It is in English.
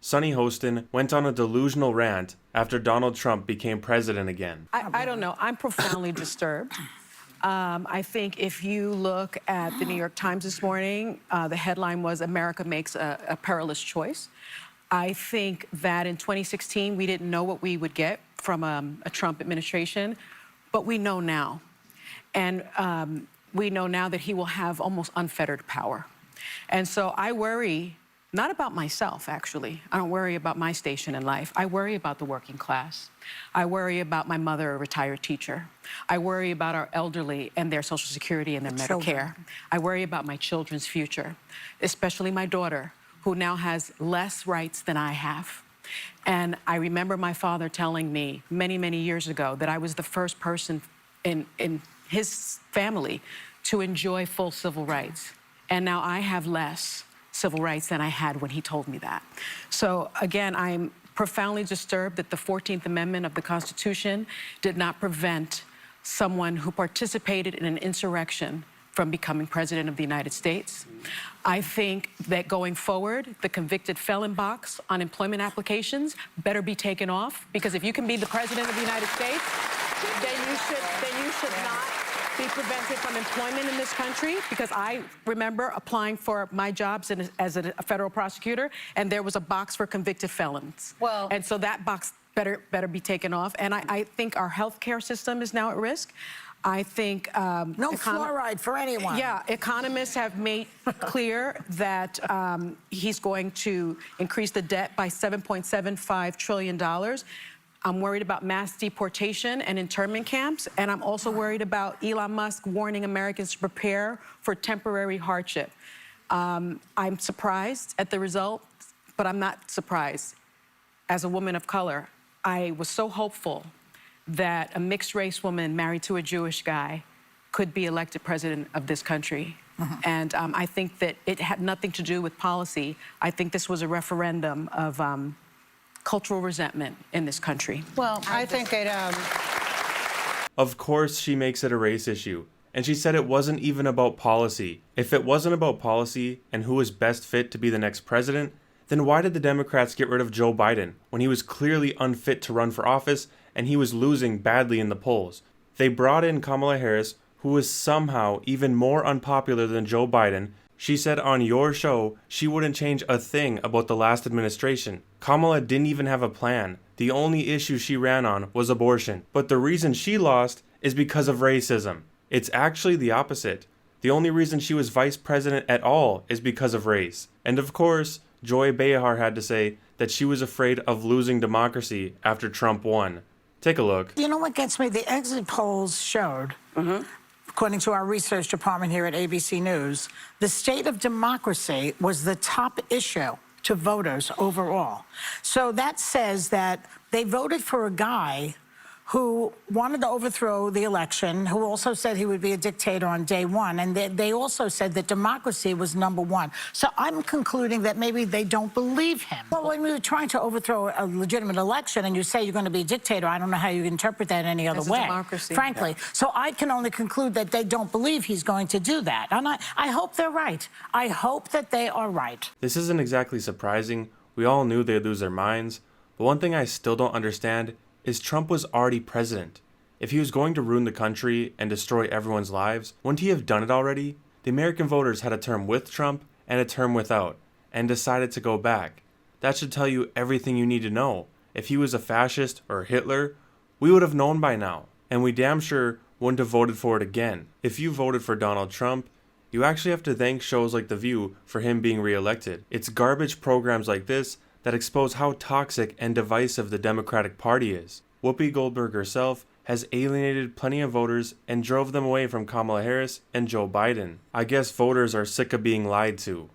Sonny Hostin went on a delusional rant after Donald Trump became president again. I don't know. I'm profoundly disturbed. I think if you look at the New York Times this morning, the headline was America makes a perilous choice. I think that in 2016, we didn't know what we would get from a Trump administration, but we know now. And we know now that he will have almost unfettered power. And so I worry, not about myself, actually. I don't worry about my station in life. I worry about the working class. I worry about my mother, a retired teacher. I worry about our elderly and their Social Security and their Medicare. I worry about my children's future, especially my daughter, who now has less rights than I have. And I remember my father telling me many, many years ago that I was the first person in his family to enjoy full civil rights. And now I have less civil rights than I had when he told me that. So again, I'm profoundly disturbed that the 14th Amendment of the Constitution did not prevent someone who participated in an insurrection from becoming president of the United States. I think that going forward, the convicted felon box on employment applications better be taken off, because if you can be the president of the United States, then you should not be prevented from employment in this country, because I remember applying for my jobs as a federal prosecutor, and there was a box for convicted felons. Well, and so that box better be taken off. And I think our healthcare system is now at risk. I think no fluoride for anyone. Yeah, economists have made clear that he's going to increase the debt by $7.75 trillion. I'm worried about mass deportation and internment camps, and I'm also worried about Elon Musk warning Americans to prepare for temporary hardship. I'm surprised at the result, but I'm not surprised. As a woman of color, I was so hopeful that a mixed-race woman married to a Jewish guy could be elected president of this country. And I think that it had nothing to do with policy. I think this was a referendum of cultural resentment in this country. Well, I think it... Of course she makes it a race issue, and she said it wasn't even about policy. If it wasn't about policy and who was best fit to be the next president, then why did the Democrats get rid of Joe Biden when he was clearly unfit to run for office and he was losing badly in the polls? They brought in Kamala Harris, who was somehow even more unpopular than Joe Biden. She said on your show she wouldn't change a thing about the last administration. Kamala didn't even have a plan. The only issue she ran on was abortion. But the reason she lost is because of racism. It's actually the opposite. The only reason she was vice president at all is because of race. And of course, Joy Behar had to say that she was afraid of losing democracy after Trump won. Take a look. You know what gets me? The exit polls showed, according to our research department here at ABC News, the state of democracy was the top issue to voters overall. So that says that they voted for a guy who wanted to overthrow the election, who also said he would be a dictator on day one, and they also said that democracy was #1. So I'm concluding that maybe they don't believe him. Well, when you're trying to overthrow a legitimate election and you say you're going to be a dictator, I don't know how you interpret that any other way, democracy, frankly. Yeah. So I can only conclude that they don't believe he's going to do that. And I hope they're right. I hope that they are right. This isn't exactly surprising. We all knew they'd lose their minds. But one thing I still don't understand is Trump was already president. If he was going to ruin the country and destroy everyone's lives, wouldn't he have done it already? The American voters had a term with Trump and a term without, and decided to go back. That should tell you everything you need to know. If he was a fascist or Hitler, we would have known by now, and we damn sure wouldn't have voted for it again. If you voted for Donald Trump, you actually have to thank shows like The View for him being reelected. It's garbage programs like this that expose how toxic and divisive the Democratic Party is. Whoopi Goldberg herself has alienated plenty of voters and drove them away from Kamala Harris and Joe Biden. I guess voters are sick of being lied to.